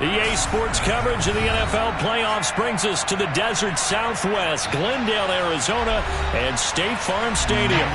EA Sports coverage of the NFL playoffs brings us to the desert Southwest, Glendale, Arizona, and State Farm Stadium.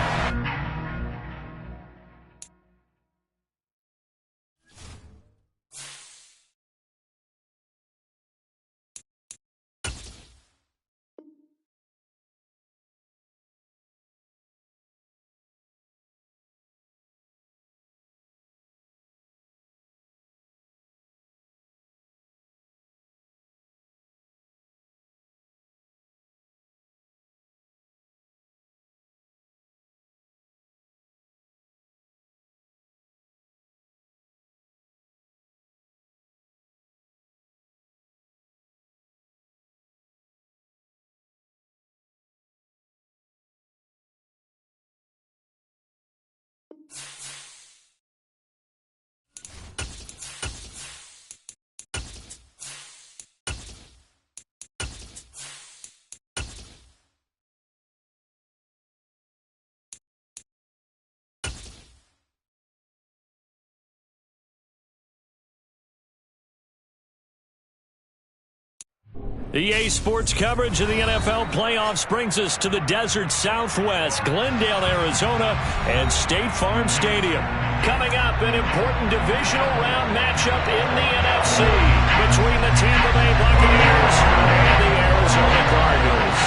EA Sports coverage of the NFL playoffs brings us to the desert Southwest, Glendale, Arizona, and State Farm Stadium. Coming up, an important divisional round matchup in the NFC between the Tampa Bay Buccaneers and the Arizona Cardinals.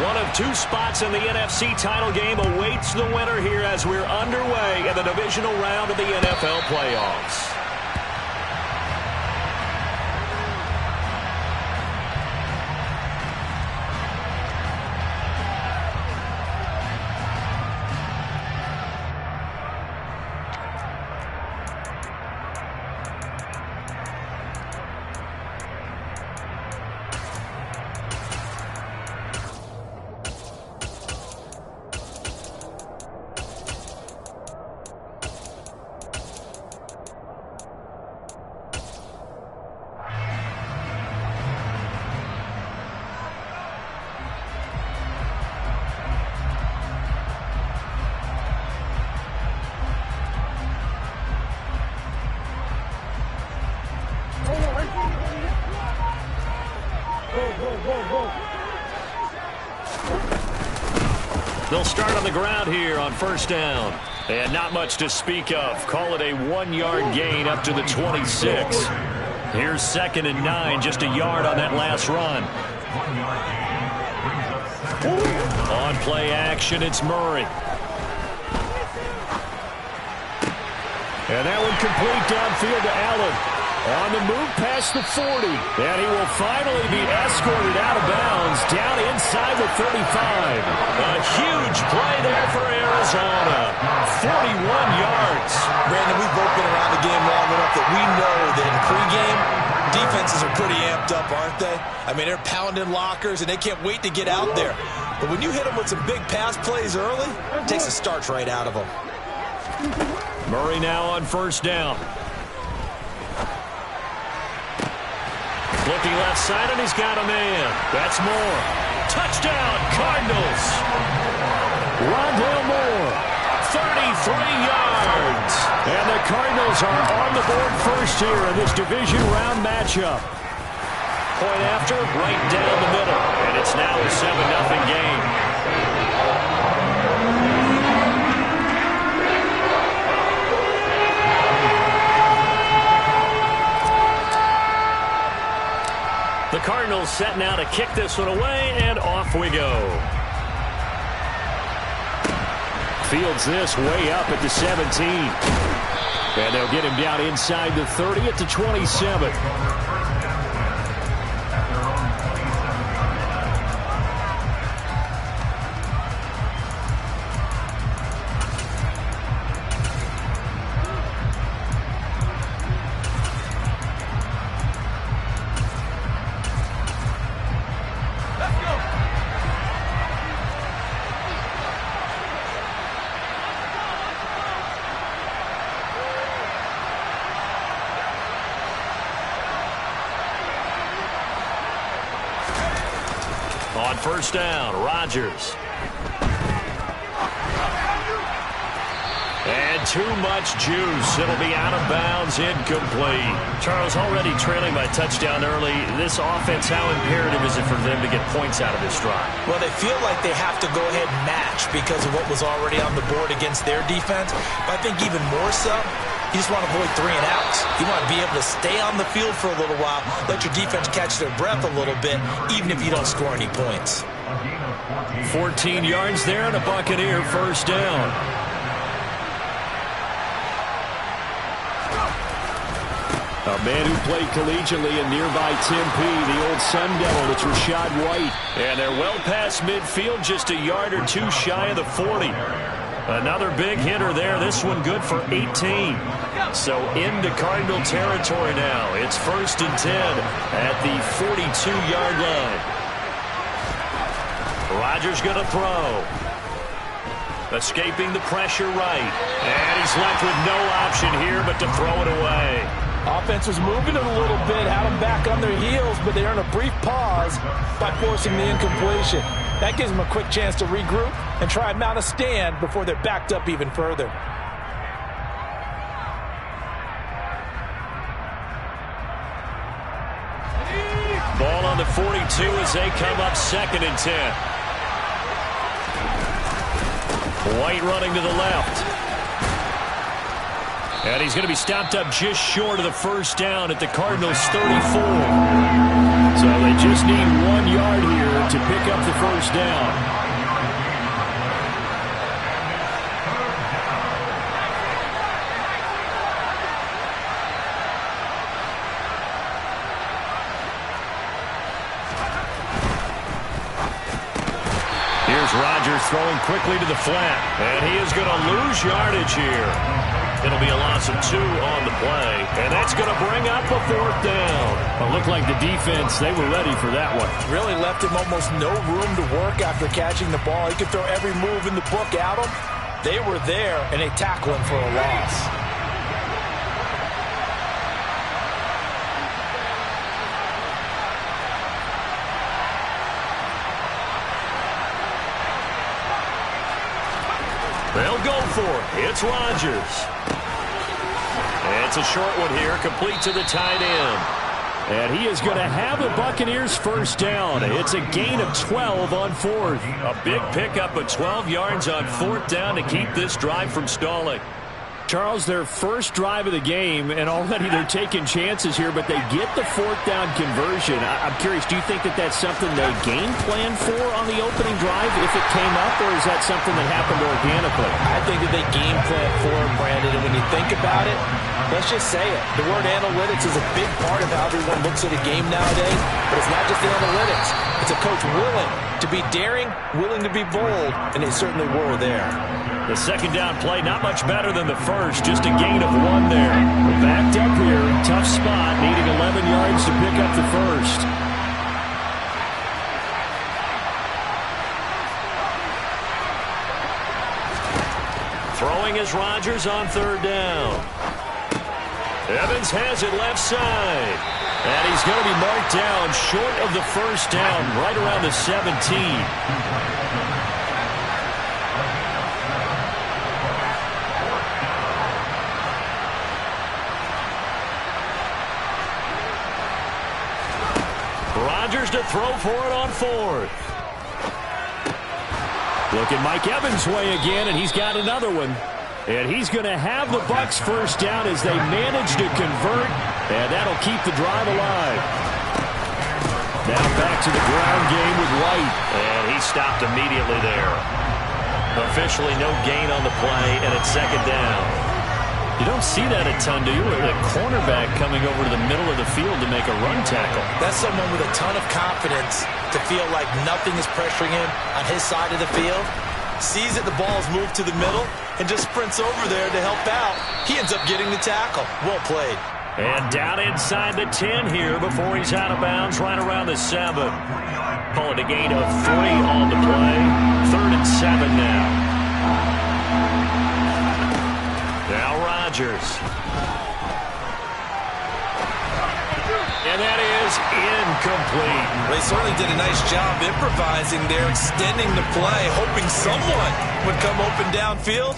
One of two spots in the NFC title game awaits the winner here as we're underway in the divisional round of the NFL playoffs. They'll start on the ground here on first down. And not much to speak of. Call it a 1-yard gain up to the 26. Here's 2nd and 9, just a yard on that last run. On play action, it's Murray. And that one complete downfield to Allen. On the move past the 40. And he will finally be escorted out of bounds down inside the 35. A huge play there for Arizona. 41 yards. Brandon, we've both been around the game long enough that we know that in pregame, defenses are pretty amped up, aren't they? I mean, they're pounding lockers, and they can't wait to get out there. But when you hit them with some big pass plays early, it takes the starch right out of them. Murray now on first down. Looking left side, and he's got a man. That's Moore. Touchdown, Cardinals. Rondale Moore, 33 yards. And the Cardinals are on the board first here in this division round matchup. Point after, right down the middle. And it's now a 7-0 game. The Cardinals set now to kick this one away, and off we go. Fields this way up at the 17. And they'll get him down inside the 30 at the 27. On first down, Rodgers. And too much juice. It'll be out of bounds, incomplete. Charles, already trailing by touchdown early. This offense, how imperative is it for them to get points out of this drive? Well, they feel like they have to go ahead and match because of what was already on the board against their defense. But I think even more so, you just want to avoid 3 and outs. You want to be able to stay on the field for a little while, let your defense catch their breath a little bit, even if you don't score any points. 14 yards there and a Buccaneer first down. A man who played collegiately in nearby Tempe, the old Sun Devil, it's Rachaad White. And they're well past midfield, just a yard or two shy of the 40. Another big hitter there, this one good for 18. So into Cardinal territory now. It's 1st and 10 at the 42-yard line. Rodgers going to throw. Escaping the pressure right. And he's left with no option here but to throw it away. Offense was moving it a little bit, had them back on their heels, but they earned a brief pause by forcing the incompletion. That gives them a quick chance to regroup and try and mount a stand before they're backed up even further. Ball on the 42 as they come up 2nd and 10. White running to the left. And he's going to be stopped up just short of the first down at the Cardinals' 34. So they just need 1 yard here to pick up the first down. Here's Rodgers throwing quickly to the flat. And he is going to lose yardage here. It'll be a loss of 2 on the play, and that's going to bring up a 4th down. It looked like the defense, they were ready for that one. Really left him almost no room to work after catching the ball. He could throw every move in the book at him. They were there, and they tackle him for a loss. They'll go for it. It's Rodgers. It's a short one here, complete to the tight end. And he is going to have the Buccaneers first down. It's a gain of 12 on 4th. A big pickup of 12 yards on 4th down to keep this drive from stalling. Charles, their first drive of the game, and already they're taking chances here, but they get the 4th down conversion. I'm curious, do you think that that's something they game planned for on the opening drive if it came up, or is that something that happened organically? I think that they game planned for it, Brandon, and when you think about it, let's just say it. The word analytics is a big part of how everyone looks at a game nowadays, but it's not just the analytics. It's a coach willing to be daring, willing to be bold, and they certainly were there. The second down play, not much better than the first, just a gain of 1 there. Backed up here, tough spot, needing 11 yards to pick up the first. Throwing is Rodgers on 3rd down. Evans has it left side. And he's going to be marked down short of the first down, right around the 17. Rodgers to throw for it on 4th. Look at Mike Evans' way again, and he's got another one. And he's going to have the Bucs first down as they manage to convert, and that'll keep the drive alive. Now back to the ground game with White. And he stopped immediately there. Officially no gain on the play, and it's 2nd down. You don't see that a ton, do you? A cornerback coming over to the middle of the field to make a run tackle. That's someone with a ton of confidence to feel like nothing is pressuring him on his side of the field. Sees that the ball's moved to the middle and just sprints over there to help out. He ends up getting the tackle. Well played. And down inside the 10 here before he's out of bounds right around the 7. Call it a gain of 3 on the play. 3rd and 7 now. Now Rodgers. And that is incomplete. They certainly did a nice job improvising there, extending the play, hoping someone would come open downfield.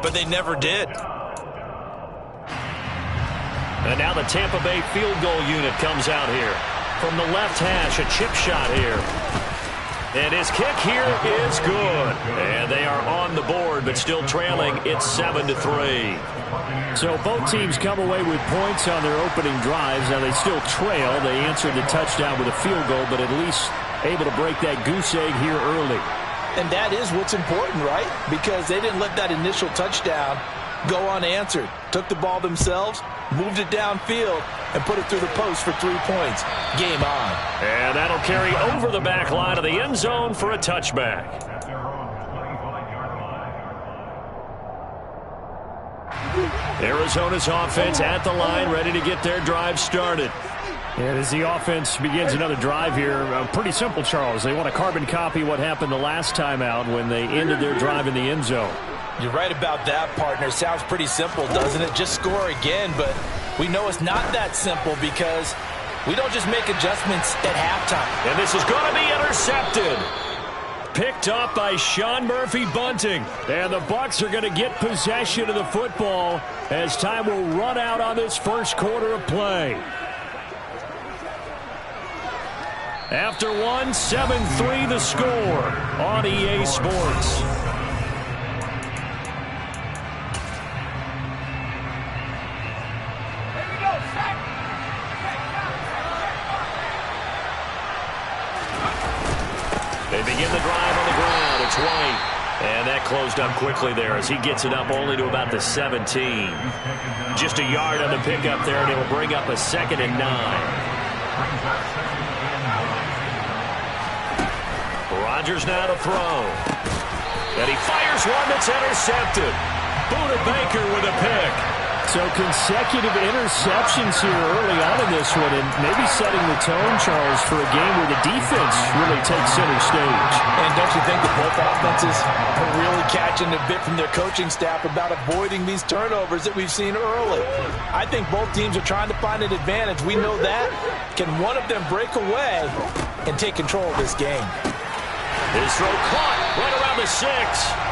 but they never did. And now the Tampa Bay field goal unit comes out here. From the left hash, a chip shot here. And his kick here is good. And they are on the board, but still trailing. It's 7-3. So both teams come away with points on their opening drives. Now they still trail. They answered the touchdown with a field goal, but at least able to break that goose egg here early. And that is what's important, right? Because they didn't let that initial touchdown go unanswered. Took the ball themselves, moved it downfield, and put it through the post for 3 points. Game on. And that'll carry over the back line of the end zone for a touchback. Arizona's offense at the line, ready to get their drive started. And as the offense begins another drive here, pretty simple, Charles. They want to carbon copy what happened the last time out when they ended their drive in the end zone. You're right about that, partner. Sounds pretty simple, doesn't it? Just score again, but we know it's not that simple because we don't just make adjustments at halftime. And this is going to be intercepted. Picked up by Sean Murphy-Bunting. And the Bucs are going to get possession of the football as time will run out on this first quarter of play. After one, 7-3 the score on EA Sports. They begin the drive on the ground. It's White. And that closed up quickly there as he gets it up only to about the 17. Just a yard on the pickup there, and it'll bring up a 2nd and 9. Rodgers now to throw. And he fires one that's intercepted. Buda Baker with a pick. So consecutive interceptions here early on in this one, and maybe setting the tone, Charles, for a game where the defense really takes center stage. And don't you think that both offenses are really catching a bit from their coaching staff about avoiding these turnovers that we've seen early? I think both teams are trying to find an advantage. We know that. Can one of them break away and take control of this game? His throw caught right around the 6.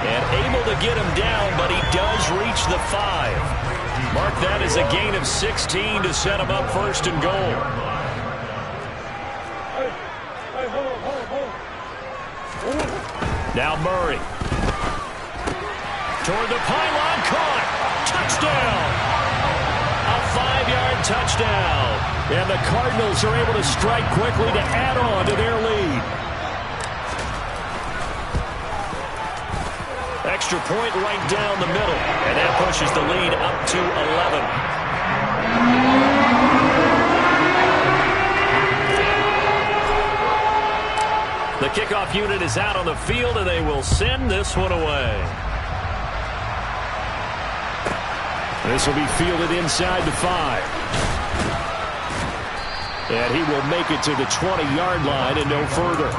And able to get him down, but he does reach the 5. Mark that as a gain of 16 to set him up 1st and goal. Now Murray. Toward the pylon, caught. Touchdown. A 5-yard touchdown. And the Cardinals are able to strike quickly to add on to their lead. Extra point right down the middle, and that pushes the lead up to 11. The kickoff unit is out on the field, and they will send this one away. This will be fielded inside the 5. And he will make it to the 20-yard line and no further.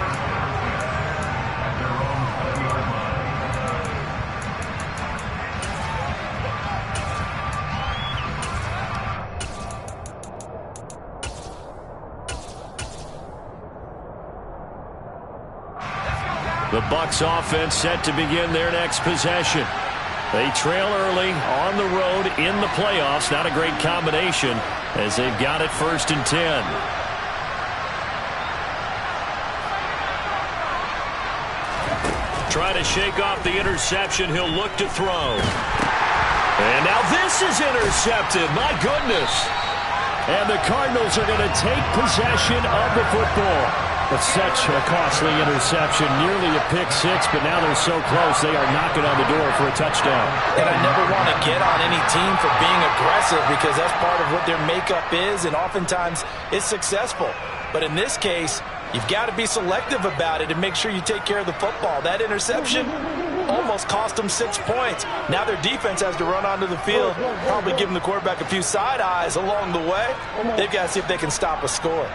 The Bucs offense set to begin their next possession. They trail early on the road in the playoffs. Not a great combination as they've got it 1st and 10. Try to shake off the interception. He'll look to throw. And now this is intercepted. My goodness. And the Cardinals are going to take possession of the football. It's such a costly interception, nearly a pick-6, but now they're so close they are knocking on the door for a touchdown. And I never want to get on any team for being aggressive because that's part of what their makeup is, and oftentimes it's successful. But in this case, you've got to be selective about it and make sure you take care of the football. That interception almost cost them 6 points. Now their defense has to run onto the field, probably giving the quarterback a few side eyes along the way. They've got to see if they can stop a score.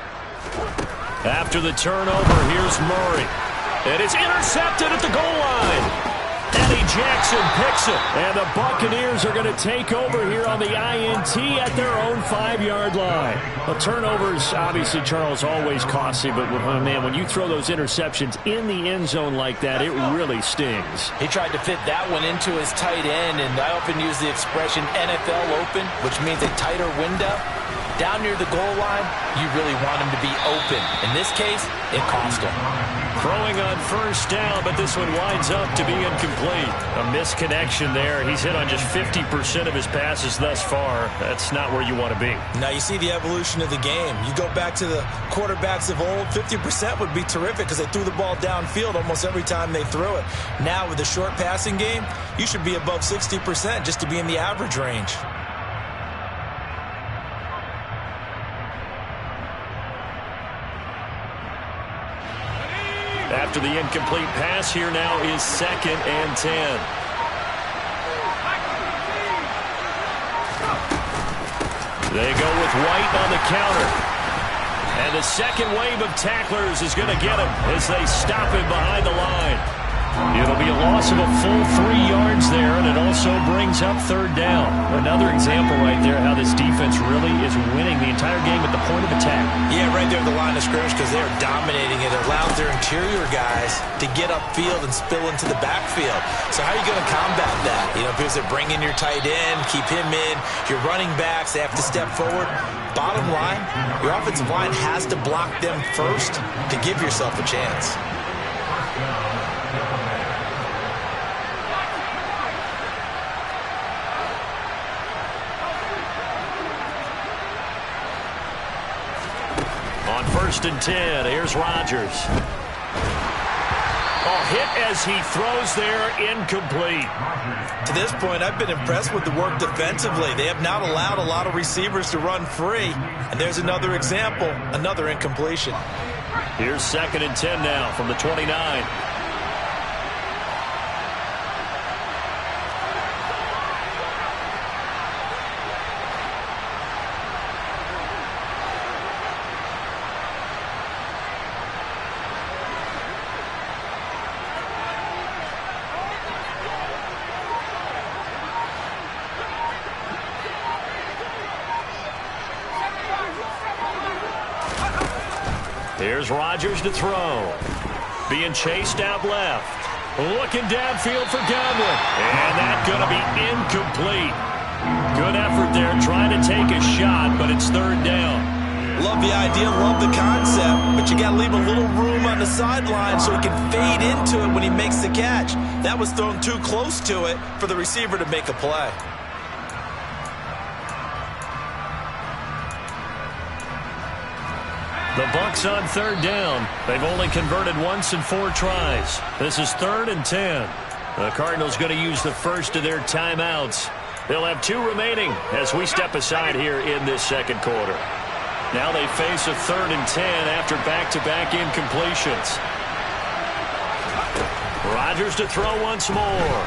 After the turnover, here's Murray. And it's intercepted at the goal line. Eddie Jackson picks it. And the Buccaneers are going to take over here on the INT at their own 5-yard line. Well, turnovers, obviously, Charles, always costly. But, man, when you throw those interceptions in the end zone like that, it really stings. He tried to fit that one into his tight end, and I often use the expression NFL open, which means a tighter window. Down near the goal line, you really want him to be open. In this case, it cost him. Throwing on first down, but this one winds up to be incomplete. A misconnection there. He's hit on just 50% of his passes thus far. That's not where you want to be. Now you see the evolution of the game. You go back to the quarterbacks of old, 50% would be terrific because they threw the ball downfield almost every time they threw it. Now with the short passing game, you should be above 60% just to be in the average range. After the incomplete pass, here now is 2nd and 10. They go with White on the counter. And the second wave of tacklers is going to get him as they stop him behind the line. It'll be a loss of a full 3 yards there, and it also brings up 3rd down. Another example right there how this defense really is winning the entire game at the point of attack. Yeah, right there at the line of scrimmage because they're dominating it. It allows their interior guys to get upfield and spill into the backfield. So how are you going to combat that? You know, because they're bringing your tight end, keep him in. Your running backs, they have to step forward. Bottom line, your offensive line has to block them first to give yourself a chance. On 1st and 10, here's Rodgers. Hit as he throws there, incomplete. To this point, I've been impressed with the work defensively. They have not allowed a lot of receivers to run free. And there's another example, another incompletion. Here's 2nd and 10 now from the 29. Here's Rodgers to throw. Being chased out left. Looking downfield for Godwin. And that's going to be incomplete. Good effort there trying to take a shot, but it's 3rd down. Love the idea, love the concept, but you got to leave a little room on the sideline so he can fade into it when he makes the catch. That was thrown too close to it for the receiver to make a play. The Bucs on 3rd down. They've only converted once in 4 tries. This is 3rd and 10. The Cardinals going to use the first of their timeouts. They'll have 2 remaining as we step aside here in this 2nd quarter. Now they face a 3rd and 10 after back-to-back incompletions. Rodgers to throw once more.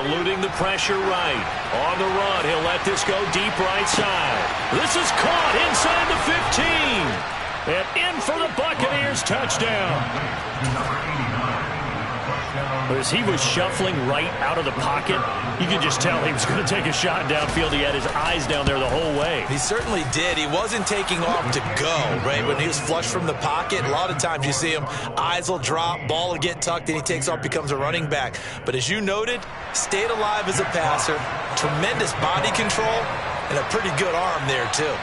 Eluding the pressure right. On the run, he'll let this go deep right side. This is caught inside the 15. And in for the Buccaneers, touchdown. As he was shuffling right out of the pocket, you could just tell he was going to take a shot downfield. He had his eyes down there the whole way. He certainly did. He wasn't taking off to go, right? When he was flush from the pocket, a lot of times you see him, eyes will drop, ball will get tucked, and he takes off, becomes a running back. But as you noted, stayed alive as a passer, tremendous body control, and a pretty good arm there, too.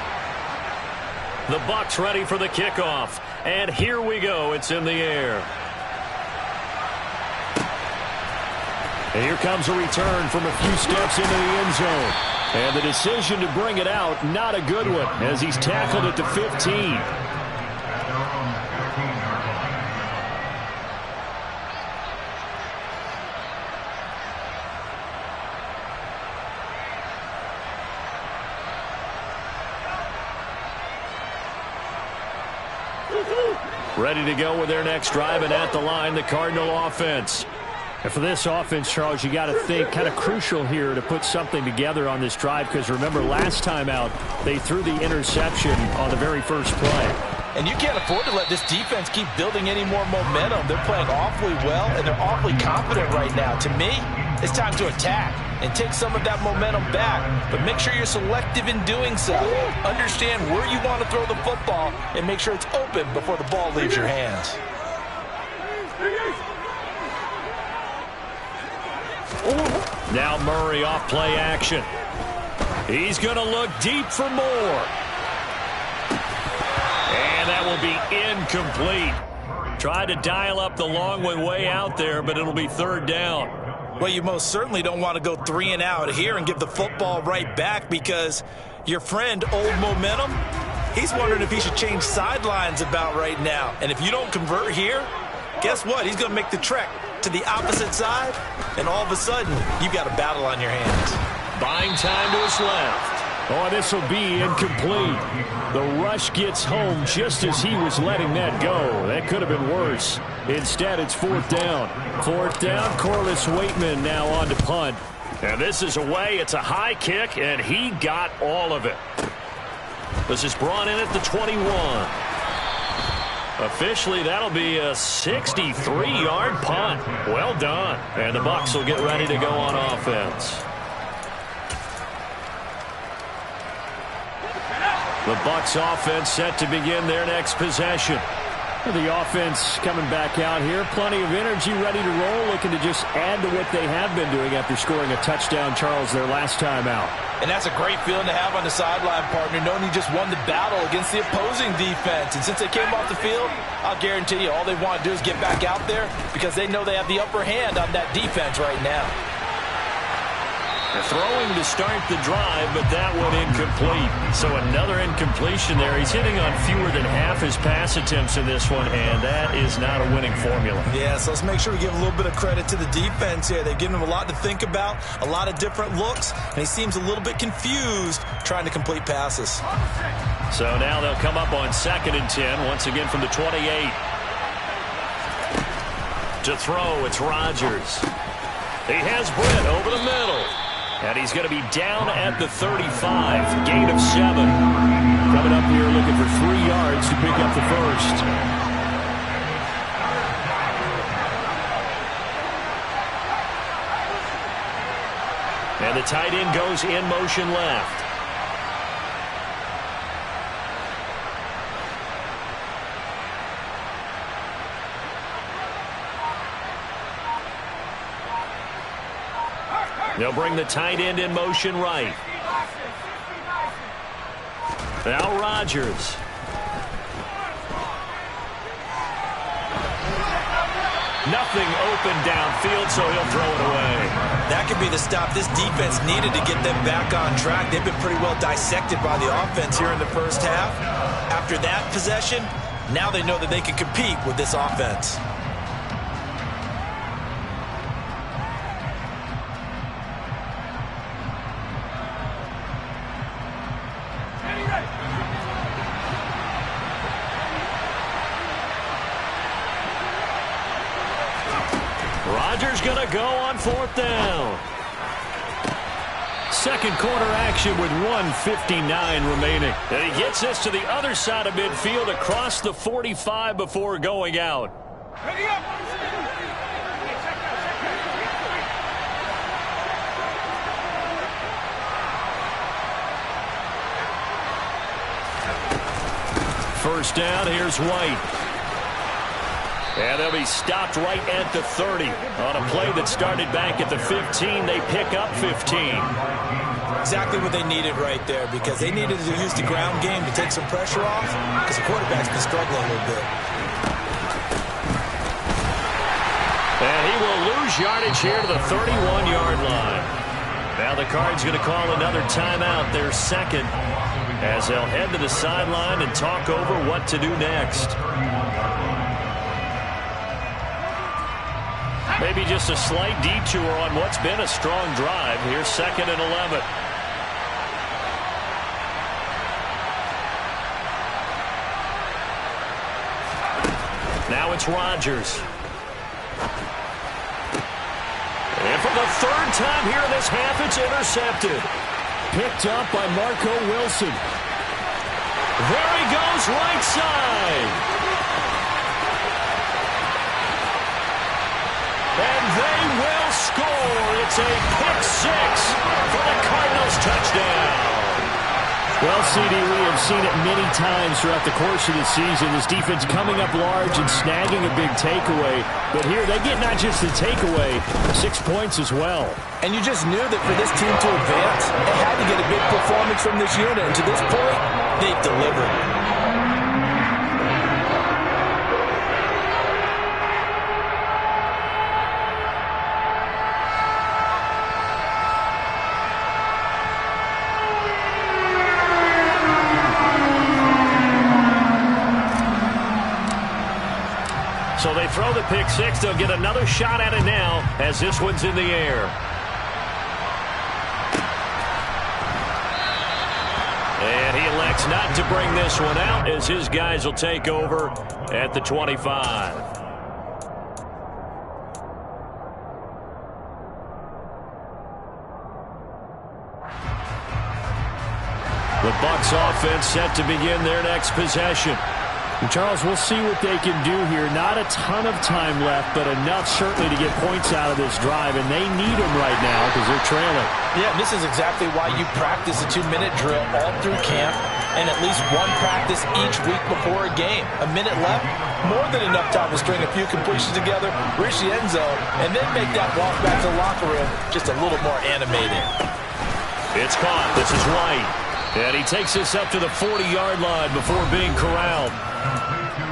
The Bucs ready for the kickoff. And here we go. It's in the air. And here comes a return from a few steps into the end zone. And the decision to bring it out, not a good one, as he's tackled at the 15. Ready to go with their next drive, and at the line, the Cardinal offense. And for this offense, Charles, you got to think kind of crucial here to put something together on this drive, because remember last time out, they threw the interception on the very first play. And you can't afford to let this defense keep building any more momentum. They're playing awfully well, and they're awfully confident right now. To me, it's time to attack and take some of that momentum back. But make sure you're selective in doing so. Understand where you want to throw the football and make sure it's open before the ball leaves your hands. Now Murray off play action. He's going to look deep for more. And that will be incomplete. Tried to dial up the long one way out there, but it'll be third down. Well, you most certainly don't want to go 3 and out here and give the football right back, because your friend, Old Momentum, he's wondering if he should change sidelines about right now. And if you don't convert here, guess what? He's going to make the trek to the opposite side, and all of a sudden, you've got a battle on your hands. Buying time to his left. Oh, this will be incomplete. The rush gets home just as he was letting that go. That could have been worse. Instead, it's fourth down. Fourth down, Corliss Waitman now on to punt. And this is away. It's a high kick, and he got all of it. This is brought in at the 21. Officially, that'll be a 63-yard punt. Well done. And the Bucs will get ready to go on offense. The Bucs offense set to begin their next possession. The offense coming back out here. Plenty of energy, ready to roll, looking to just add to what they have been doing after scoring a touchdown, Charles, their last time out. And that's a great feeling to have on the sideline, partner, knowing you just won the battle against the opposing defense. And since they came off the field, I'll guarantee you all they want to do is get back out there, because they know they have the upper hand on that defense right now. They're throwing to start the drive, but that one incomplete. So another incompletion there. He's hitting on fewer than half his pass attempts in this one, and that is not a winning formula. Yeah, so let's make sure we give a little bit of credit to the defense here. They've given him a lot to think about, a lot of different looks, and he seems a little bit confused trying to complete passes. So now they'll come up on 2nd and 10, once again from the 28. To throw, it's Rodgers. He has Britt over the middle. And he's going to be down at the 35, gain of 7. Coming up here looking for 3 yards to pick up the first. And the tight end goes in motion left. They'll bring the tight end in motion right. Now Rodgers. Nothing open downfield, so he'll throw it away. That could be the stop this defense needed to get them back on track. They've been pretty well dissected by the offense here in the first half. After that possession, now they know that they can compete with this offense. Rodgers going to go on 4th down. Second quarter action with 1:59 remaining. And he gets this to the other side of midfield across the 45 before going out. First down, here's White. And they'll be stopped right at the 30. On a play that started back at the 15, they pick up 15. Exactly what they needed right there, because they needed to use the ground game to take some pressure off, because the quarterback's been struggling a little bit. And he will lose yardage here to the 31-yard line. Now the Cards going to call another timeout, their second, as they'll head to the sideline and talk over what to do next. Maybe just a slight detour on what's been a strong drive. Here's 2nd and 11. Now it's Rodgers. And for the 3rd time here in this half, it's intercepted. Picked up by Marco Wilson. There he goes goes right side. And they will score. It's a pick six for the Cardinals touchdown. Well, CD, we have seen it many times throughout the course of the season. This defense coming up large and snagging a big takeaway. But here, they get not just the takeaway, 6 points as well. And you just knew that for this team to advance, they had to get a big performance from this unit. And to this point, they've delivered. So they throw the pick six. They'll get another shot at it now as this one's in the air. And he elects not to bring this one out as his guys will take over at the 25. The Bucs offense set to begin their next possession. And Charles, we'll see what they can do here. Not a ton of time left, but enough certainly to get points out of this drive, and they need them right now because they're trailing. Yeah, this is exactly why you practice a 2-minute drill all through camp and at least one practice each week before a game. A minute left, more than enough time to string a few completions together, reach the end zone, and then make that walk back to the locker room just a little more animated. It's caught. This is White. And he takes this up to the 40-yard line before being corralled.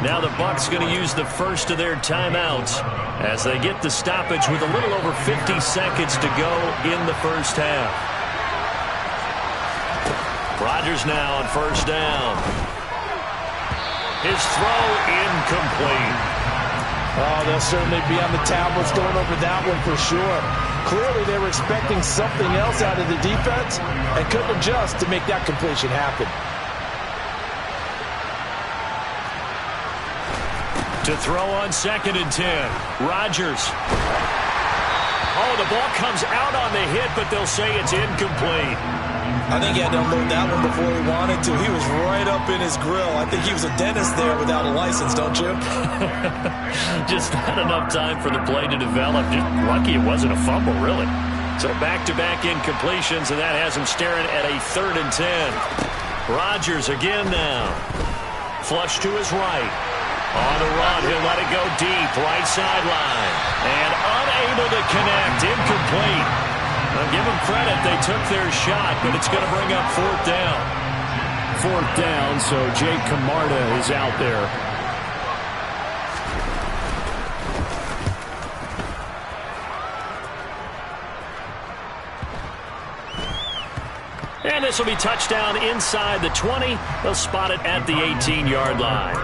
Now the Bucs going to use the first of their timeouts as they get the stoppage with a little over 50 seconds to go in the first half. Rodgers now on first down. His throw incomplete. Oh, they'll certainly be on the tablets going over that one for sure. Clearly they were expecting something else out of the defense and couldn't adjust to make that completion happen. To throw on 2nd and 10. Rodgers. Oh, the ball comes out on the hit, but they'll say it's incomplete. I think he had to unload that one before he wanted to. He was right up in his grill. I think he was a dentist there without a license, don't you? Just not enough time for the play to develop. Just lucky it wasn't a fumble, really. So back-to-back incompletions, and that has him staring at a 3rd and 10. Rodgers again now. Flush to his right. On the run, he'll let it go deep, right sideline. And unable to connect, incomplete. Now give them credit, they took their shot, but it's going to bring up 4th down. 4th down, so Jake Camarda is out there. And this will be touchdown inside the 20. They'll spot it at the 18-yard line.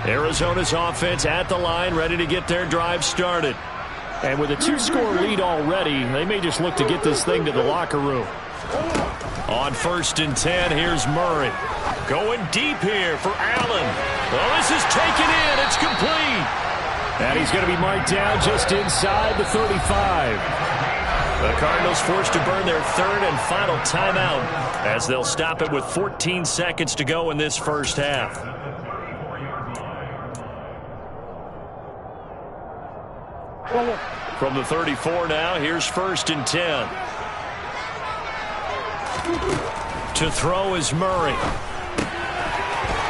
Arizona's offense at the line, ready to get their drive started. And with a 2-score lead already, they may just look to get this thing to the locker room. On 1st and 10, here's Murray. Going deep here for Allen. Oh, this is taken in. It's complete. And he's going to be marked down just inside the 35. The Cardinals forced to burn their 3rd and final timeout as they'll stop it with 14 seconds to go in this first half. From the 34 now, here's 1st and 10. To throw is Murray.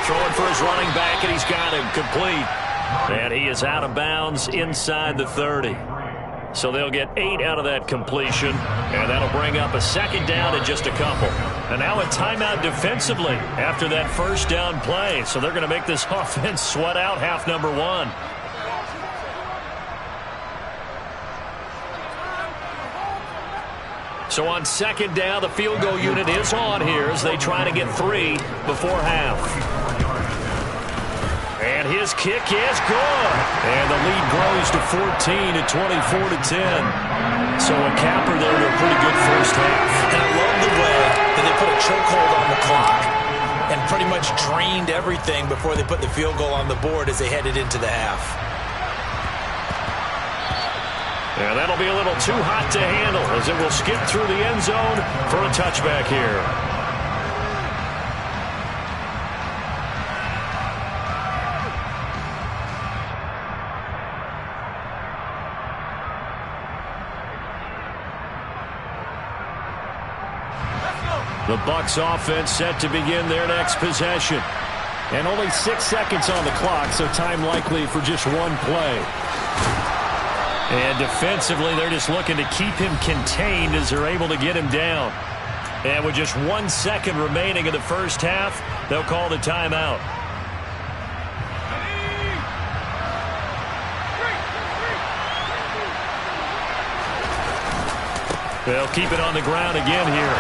Throwing for his running back, and he's got him complete. And he is out of bounds inside the 30. So they'll get 8 out of that completion, and that'll bring up a 2nd down in just a couple. And now a timeout defensively after that first down play. So they're going to make this offense sweat out half number 1. So on 2nd down, the field goal unit is on here as they try to get 3 before half. And his kick is good. And the lead grows to 14 at 24-10. So a capper there to a pretty good first half. And I love the way that they put a chokehold on the clock and pretty much drained everything before they put the field goal on the board as they headed into the half. And that'll be a little too hot to handle as it will skip through the end zone for a touchback here. The Bucs offense set to begin their next possession. And only 6 seconds on the clock, so time likely for just one play. And defensively, they're just looking to keep him contained as they're able to get him down. And with just 1 second remaining in the first half, they'll call the timeout. They'll keep it on the ground again here.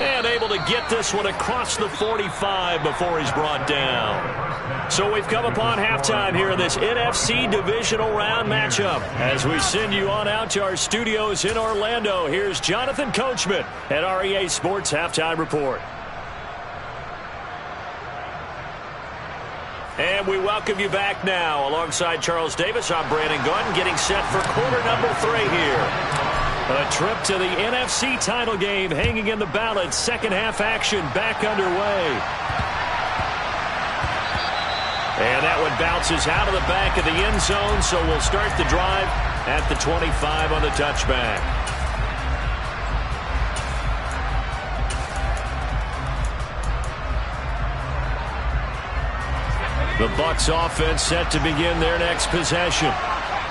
And able to get this one across the 45 before he's brought down. So we've come upon halftime here in this NFC Divisional Round matchup. As we send you on out to our studios in Orlando, here's Jonathan Coachman at REA Sports Halftime Report. And we welcome you back now. Alongside Charles Davis, I'm Brandon Gaudin, getting set for quarter number 3 here. A trip to the NFC title game hanging in the balance. Second half action back underway. And that one bounces out of the back of the end zone, so we'll start the drive at the 25 on the touchback. The Bucs offense set to begin their next possession.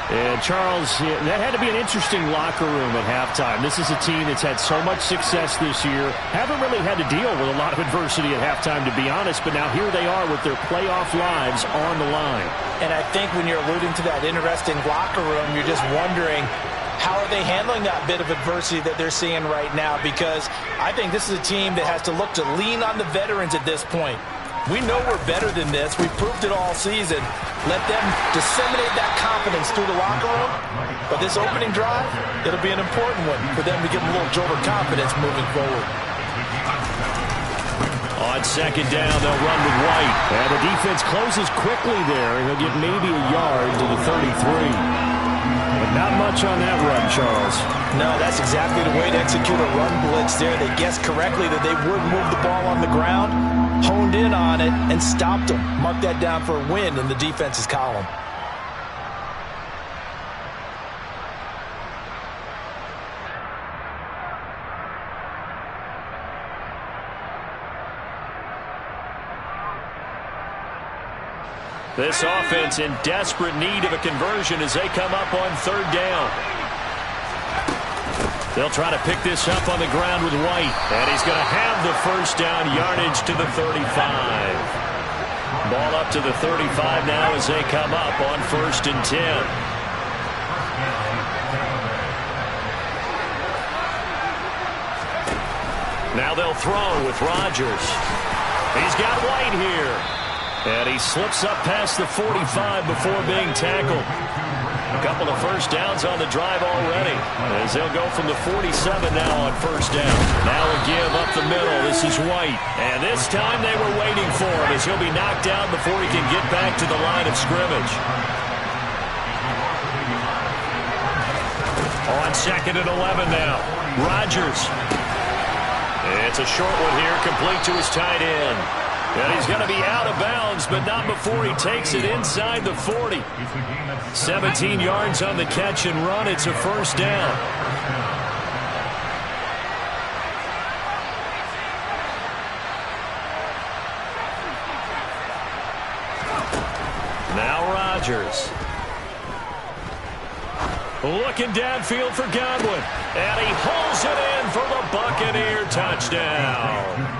And, Charles, that had to be an interesting locker room at halftime. This is a team that's had so much success this year. Haven't really had to deal with a lot of adversity at halftime, to be honest. But now here they are with their playoff lives on the line. And I think when you're alluding to that interesting locker room, you're just wondering, how are they handling that bit of adversity that they're seeing right now? Because I think this is a team that has to look to lean on the veterans at this point. We know we're better than this. We've proved it all season. Let them disseminate that confidence through the locker room. But this opening drive, it'll be an important one for them to give them a little jolt of confidence moving forward. On second down, they'll run with White. And the defense closes quickly there, and he'll get maybe a yard to the 33. But not much on that run, Charles. No, that's exactly the way to execute a run blitz there. They guessed correctly that they would move the ball on the ground, honed in on it, and stopped them. Mark that down for a win in the defense's column. This offense in desperate need of a conversion as they come up on third down. They'll try to pick this up on the ground with White. And he's going to have the first down, yardage to the 35. Ball up to the 35 now as they come up on 1st and 10. Now they'll throw with Rodgers. He's got White here. And he slips up past the 45 before being tackled. A couple of first downs on the drive already, as they'll go from the 47 now on 1st down. Now a give up the middle. This is White. And this time they were waiting for him as he'll be knocked down before he can get back to the line of scrimmage. On 2nd and 11 now. Rodgers. It's a short one here, complete to his tight end. And he's going to be out of bounds, but not before he takes it inside the 40. 17 yards on the catch and run. It's a 1st down. Now Rodgers. Looking downfield for Godwin. And he holds it in for the Buccaneer touchdown.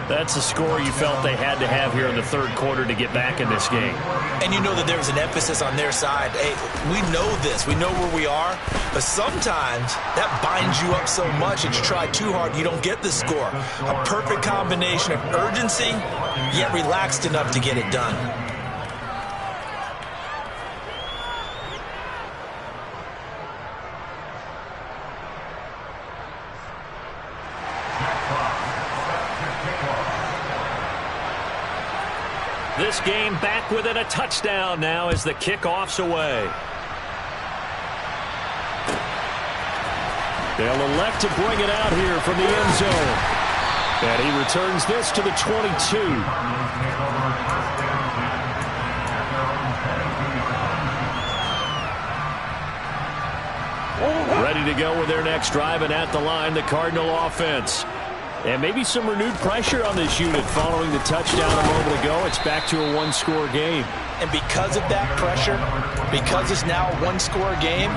That's a score you felt they had to have here in the 3rd quarter to get back in this game. And you know that there was an emphasis on their side. Hey, we know this. We know where we are. But sometimes that binds you up so much that you try too hard, you don't get the score. A perfect combination of urgency, yet relaxed enough to get it done. this game back within a touchdown now as the kickoff's away. They'll elect to bring it out here from the end zone. And he returns this to the 22. Ready to go with their next drive, and at the line, the Cardinal offense. And maybe some renewed pressure on this unit following the touchdown a moment ago. It's back to a one-score game. And because of that pressure, because it's now a one-score game,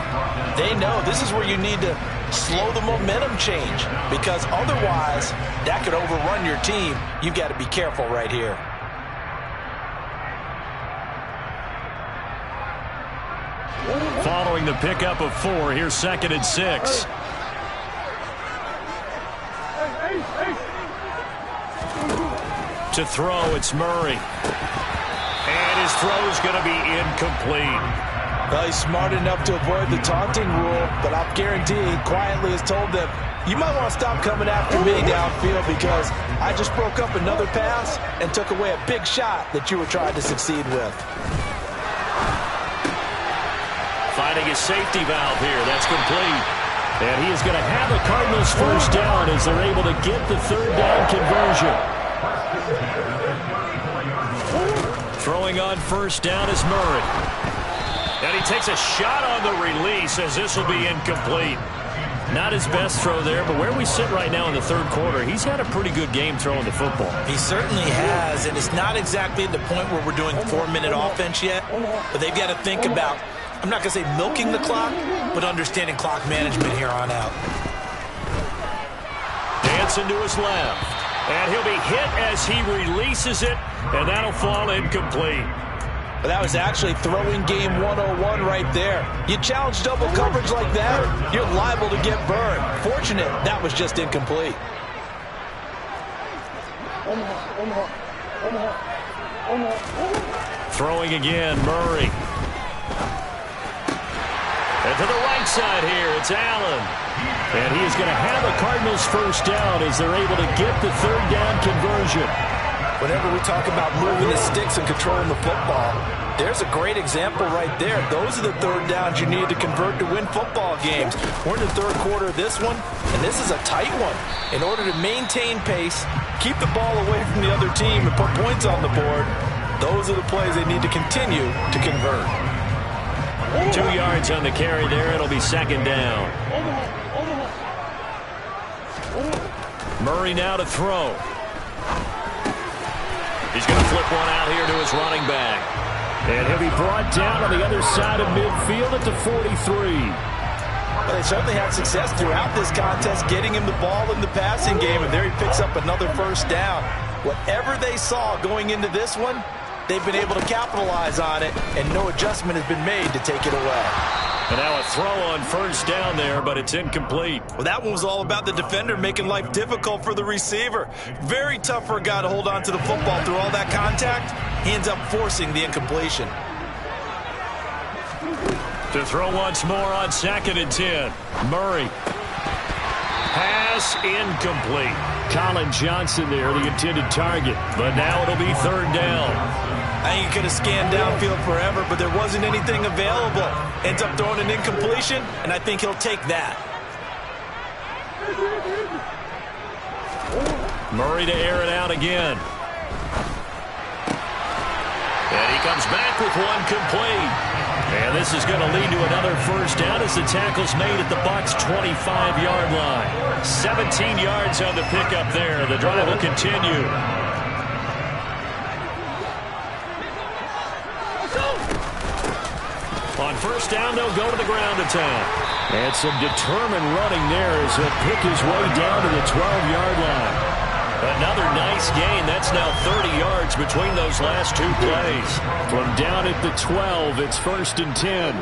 they know this is where you need to slow the momentum change, because otherwise that could overrun your team. You've got to be careful right here. Following the pickup of 4, here's 2nd and 6. To throw, it's Murray. And his throw's going to be incomplete. Well, he's smart enough to avoid the taunting rule, but I'll guarantee he quietly has told them, you might want to stop coming after me downfield because I just broke up another pass and took away a big shot that you were trying to succeed with. Finding his safety valve here. That's complete. And he is going to have the Cardinals first down as they're able to get the third down conversion. Throwing on first down is Murray. And he takes a shot on the release as this will be incomplete. Not his best throw there, but where we sit right now in the third quarter, he's had a pretty good game throwing the football. He certainly has, and it's not exactly at the point where we're doing 4-minute offense yet, but they've got to think about, I'm not going to say milking the clock, but understanding clock management here on out. Dancing to his left. And he'll be hit as he releases it, and that'll fall incomplete. But that was actually throwing game 101 right there. You challenge double coverage like that, you're liable to get burned. Fortunate, that was just incomplete. Throwing again, Murray. And to the right side here, it's Allen. And he is going to have the Cardinals first down as they're able to get the third down conversion. Whenever we talk about moving the sticks and controlling the football, there's a great example right there. Those are the third downs you need to convert to win football games. We're in the third quarter of this one, and this is a tight one. In order to maintain pace, keep the ball away from the other team, and put points on the board, those are the plays they need to continue to convert. 2 yards on the carry there. It'll be second down. Murray now to throw. He's going to flip one out here to his running back. And he'll be brought down on the other side of midfield at the 43. Well, they certainly had success throughout this contest getting him the ball in the passing game, and there he picks up another first down. Whatever they saw going into this one, they've been able to capitalize on it, and no adjustment has been made to take it away. And now a throw on first down there, but it's incomplete. Well, that one was all about the defender making life difficult for the receiver. Very tough for a guy to hold on to the football through all that contact. He ends up forcing the incompletion. To throw once more on 2nd and 10. Murray. Pass incomplete. Colin Johnson there, the intended target. But now it'll be third down. I think he could have scanned downfield forever, but there wasn't anything available. Ends up throwing an incompletion, and I think he'll take that. Murray to air it out again. And he comes back with one complete. And this is going to lead to another first down as the tackle's made at the Bucs' 25-yard line. 17 yards on the pickup there. The drive will continue. On first down, they'll go to the ground attack. And some determined running there as he'll pick his way down to the 12-yard line. Another nice gain. That's now 30 yards between those last two plays. From down at the 12, it's 1st and 10.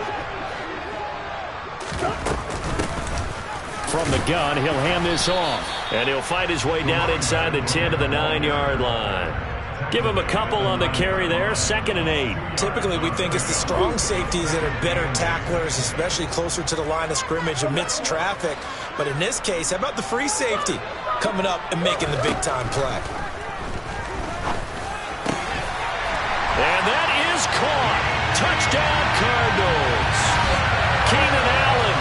From the gun, he'll hand this off. And he'll fight his way down inside the 10 to the 9-yard line. Give him a couple on the carry there. 2nd and 8. Typically, we think it's the strong safeties that are better tacklers, especially closer to the line of scrimmage amidst traffic. But in this case, how about the free safety coming up and making the big-time play? And that is caught. Touchdown, Cardinals. Keenan Allen,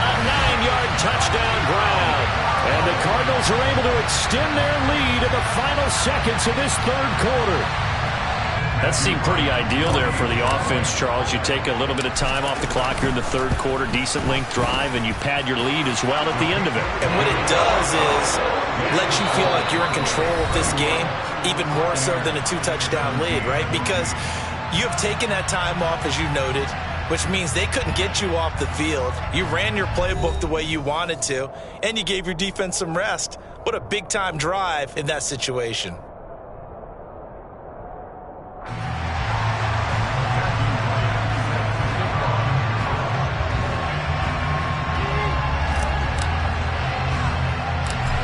a 9-yard touchdown grab. And the Cardinals are able to extend their lead in the final seconds of this third quarter. That seemed pretty ideal there for the offense, Charles. You take a little bit of time off the clock here in the third quarter, decent length drive, and you pad your lead as well at the end of it. And what it does is let you feel like you're in control of this game, even more so than a 2-touchdown lead, right? Because you have taken that time off, as you noted, which means they couldn't get you off the field. You ran your playbook the way you wanted to, and you gave your defense some rest. What a big-time drive in that situation.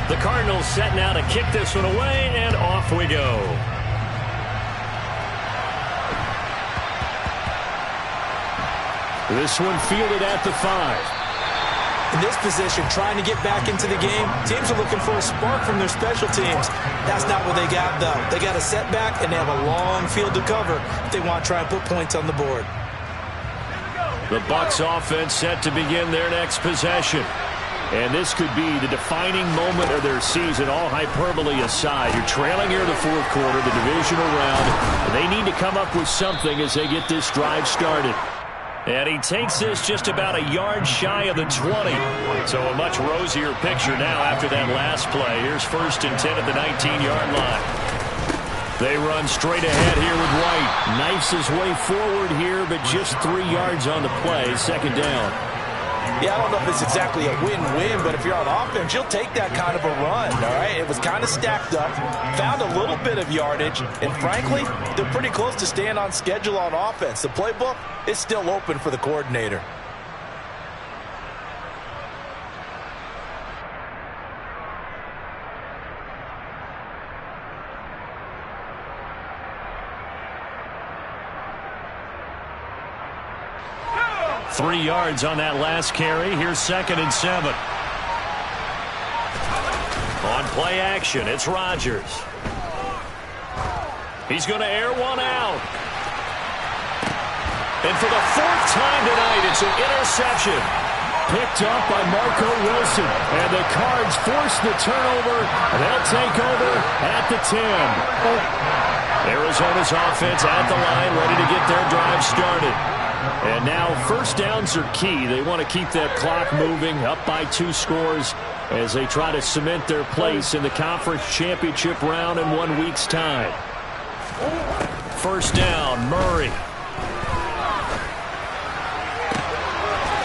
The Cardinals set now to kick this one away, and off we go. This one fielded at the 5. In this position, trying to get back into the game, teams are looking for a spark from their special teams. That's not what they got, though. They got a setback, and they have a long field to cover if they want to try and put points on the board. The Bucs offense set to begin their next possession. And this could be the defining moment of their season, all hyperbole aside. You're trailing here in the fourth quarter, the divisional round, and they need to come up with something as they get this drive started. And he takes this just about a yard shy of the 20. So a much rosier picture now after that last play. Here's 1st and 10 at the 19-yard line. They run straight ahead here with White. Knifes his way forward here, but just 3 yards on the play, 2nd down. Yeah, I don't know if it's exactly a win-win, but if you're on offense, you'll take that kind of a run, all right? It was kind of stacked up, found a little bit of yardage, and frankly, they're pretty close to staying on schedule on offense. The playbook is still open for the coordinator. Three yards on that last carry. Here's 2nd and 7. On play action, it's Rodgers. He's going to air one out. And for the 4th time tonight, it's an interception. Picked up by Marco Wilson. And the Cards force the turnover. And they'll take over at the 10. Arizona's offense at the line, ready to get their drive started. And now 1st downs are key. They want to keep that clock moving, up by 2 scores as they try to cement their place in the conference championship round in 1 week's time. 1st down, Murray.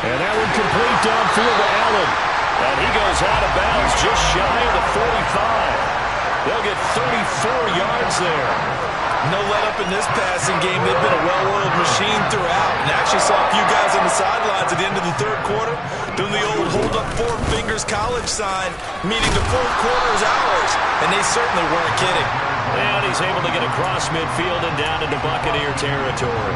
And that one complete downfield to Allen. And he goes out of bounds just shy of the 45. They'll get 34 yards there. No let-up in this passing game. They've been a well-oiled machine throughout. And actually saw a few guys on the sidelines at the end of the third quarter doing the old hold-up 4 fingers college sign, meaning the fourth quarter is ours. And they certainly weren't kidding. And he's able to get across midfield and down into Buccaneer territory.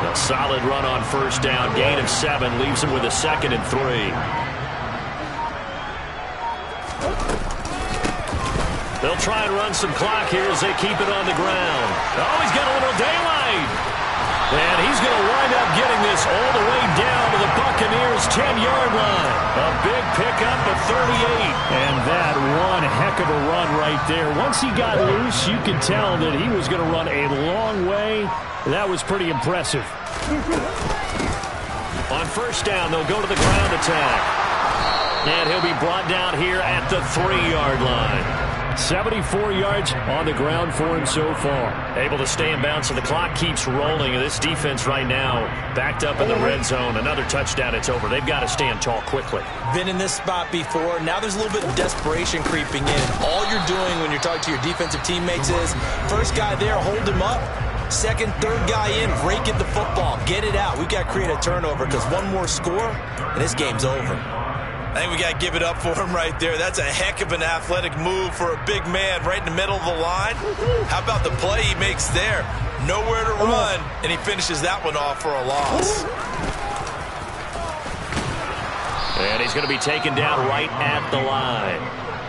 A solid run on 1st down. Gain of 7 leaves him with a 2nd and 3. They'll try and run some clock here as they keep it on the ground. Oh, he's got a little daylight. And he's going to wind up getting this all the way down to the Buccaneers' 10-yard line. A big pickup of 38. And that one heck of a run right there. Once he got loose, you could tell that he was going to run a long way. That was pretty impressive. On 1st down, they'll go to the ground attack. And he'll be brought down here at the 3-yard line. 74 yards on the ground for him so far. Able to stay in bounds, so the clock keeps rolling. This defense right now backed up in the red zone. Another touchdown, it's over. They've got to stand tall quickly. Been in this spot before. Now there's a little bit of desperation creeping in. All you're doing when you're talking to your defensive teammates is, first guy there, hold him up. Second, third guy in, break it the football. Get it out. We've got to create a turnover because one more score, and this game's over. I think we got to give it up for him right there. That's a heck of an athletic move for a big man right in the middle of the line. How about the play he makes there? Nowhere to run, and he finishes that one off for a loss. And he's going to be taken down right at the line.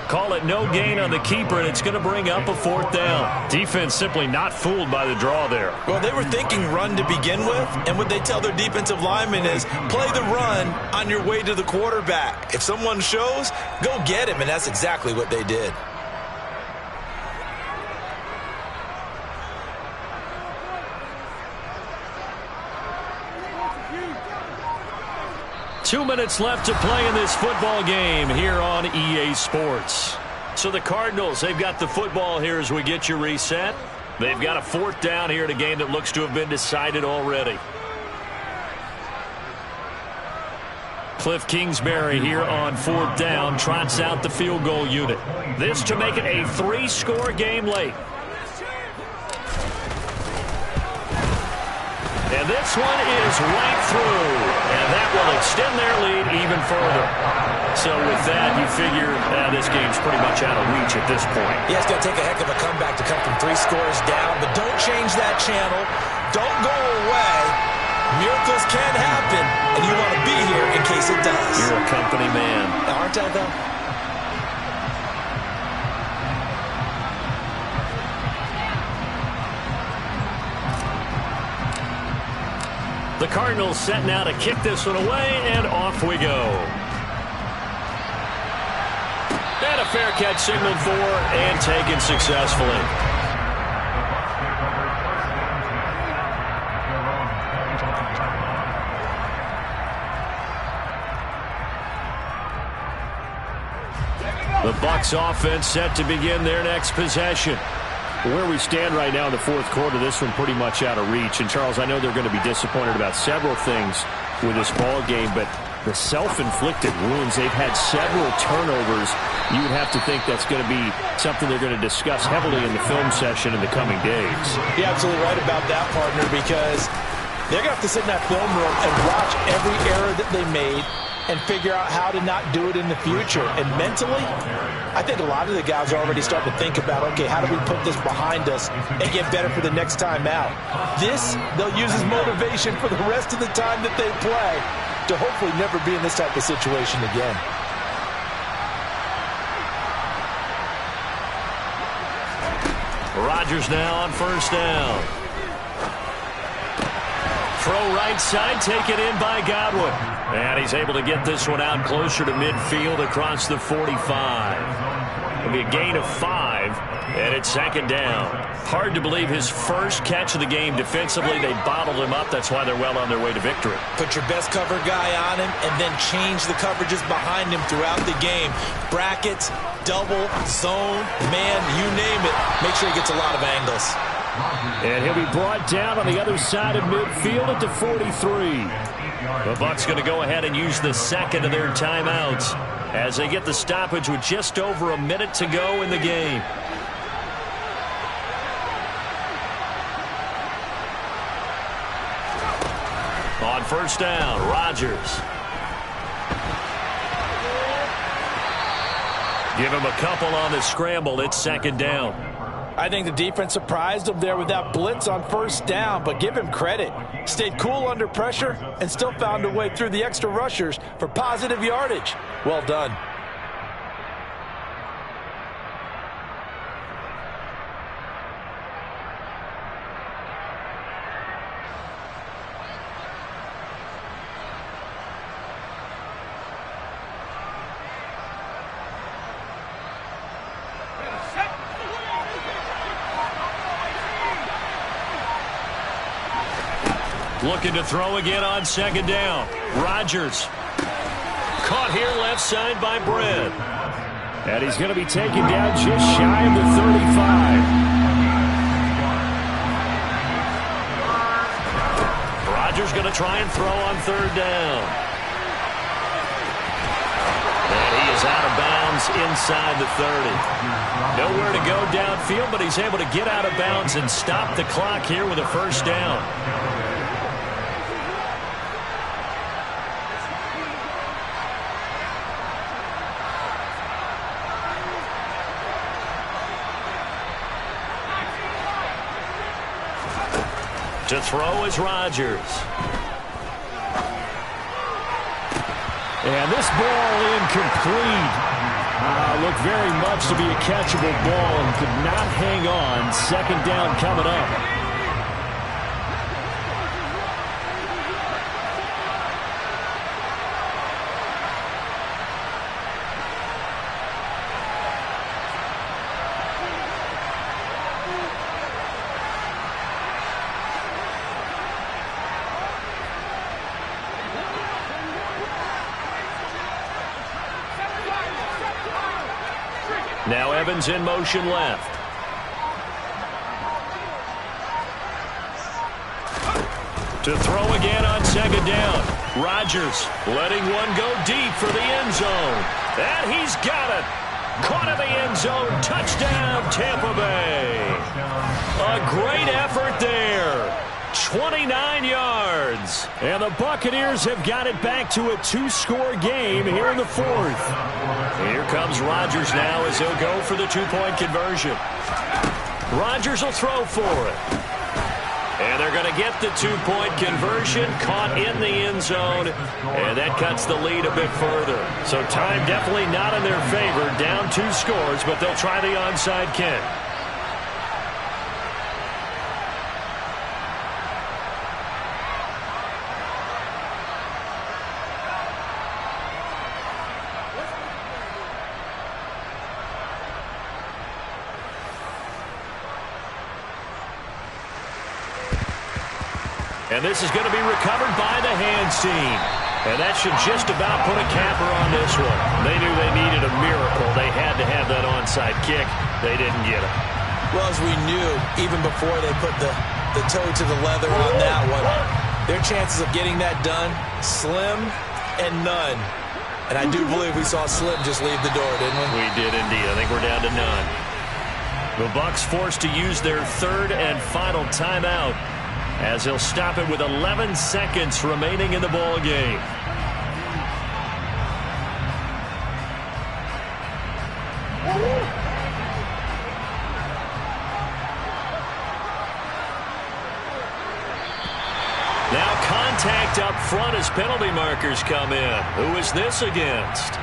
Call it no gain on the keeper, and it's going to bring up a 4th down. Defense simply not fooled by the draw there. Well, they were thinking run to begin with, and what they tell their defensive linemen is play the run on your way to the quarterback. If someone shows, go get him, and that's exactly what they did. Two minutes left to play in this football game here on EA Sports. So the Cardinals, they've got the football here as we get you reset. They've got a 4th down here in a game that looks to have been decided already. Cliff Kingsbury here on 4th down trots out the field goal unit. This to make it a 3-score game late. And this one is right through, and that will extend their lead even further. So with that, you figure this game's pretty much out of reach at this point. Yeah, it's going to take a heck of a comeback to come from 3 scores down, but don't change that channel. Don't go away. Miracles can happen, and you want to be here in case it does. You're a company man. Aren't I, though? The Cardinals set now to kick this one away, and off we go. And a fair catch signaled for and taken successfully. The Bucs offense set to begin their next possession. Where we stand right now in the 4th quarter, this one pretty much out of reach. And, Charles, I know they're going to be disappointed about several things with this ball game, but the self-inflicted wounds, they've had several turnovers. You would have to think that's going to be something they're going to discuss heavily in the film session in the coming days. You're absolutely right about that, partner, because they're going to have to sit in that film room and watch every error that they made and figure out how to not do it in the future. And mentally, I think a lot of the guys are already starting to think about, okay, how do we put this behind us and get better for the next time out? This, they'll use as motivation for the rest of the time that they play to hopefully never be in this type of situation again. Rodgers now on 1st down. Throw right side, taken in by Godwin. And he's able to get this one out closer to midfield across the 45. It'll be a gain of 5, and it's 2nd down. Hard to believe his first catch of the game defensively. They bottled him up. That's why they're well on their way to victory. Put your best cover guy on him and then change the coverages behind him throughout the game. Brackets, double, zone, man, you name it. Make sure he gets a lot of angles. And he'll be brought down on the other side of midfield at the 43. The Bucs going to go ahead and use the 2nd of their timeouts as they get the stoppage with just over a minute to go in the game. On 1st down, Rodgers. Give him a couple on the scramble. It's 2nd down. I think the defense surprised him there with that blitz on 1st down, but give him credit. Stayed cool under pressure and still found a way through the extra rushers for positive yardage. Well done. Looking to throw again on 2nd down. Rodgers. Caught here left side by Brent. And he's going to be taken down just shy of the 35. Rodgers going to try and throw on 3rd down. And he is out of bounds inside the 30. Nowhere to go downfield, but he's able to get out of bounds and stop the clock here with a 1st down. To throw is Rodgers. And this ball incomplete. Looked very much to be a catchable ball and could not hang on. Second down coming up. Now Evans in motion left. To throw again on second down. Rodgers letting one go deep for the end zone. And he's got it. Caught in the end zone. Touchdown, Tampa Bay. A great effort there. 29 yards. And the Buccaneers have got it back to a 2-score game here in the fourth. Here comes Rodgers now as he'll go for the 2-point conversion. Rodgers will throw for it. And they're going to get the 2-point conversion, caught in the end zone, and that cuts the lead a bit further. So time definitely not in their favor, down 2 scores, but they'll try the onside kick. And this is going to be recovered by the hands team. And that should just about put a capper on this one. They knew they needed a miracle. They had to have that onside kick. They didn't get it. Well, as we knew, even before they put the toe to the leather on that one, their chances of getting that done, slim and none. And I do believe we saw Slim just leave the door, didn't we? We did indeed. I think we're down to none. The Bucs forced to use their third and final timeout, as he'll stop it with 11 seconds remaining in the ball game. Now contact up front as penalty markers come in. Who is this against?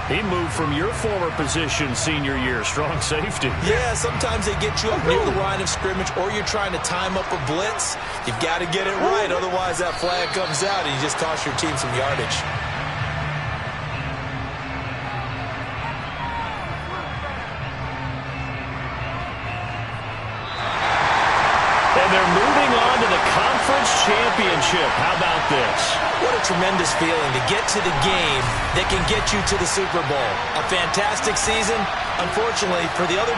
He moved from your former position senior year, strong safety. Yeah, sometimes they get you up near the line of scrimmage, or you're trying to time up a blitz. You've got to get it right, otherwise that flag comes out and you just cost your team some yardage. And they're moving on to the conference championship. How about this? What a tremendous feeling to get to the game that can get you to the Super Bowl. A fantastic season. Unfortunately, for the other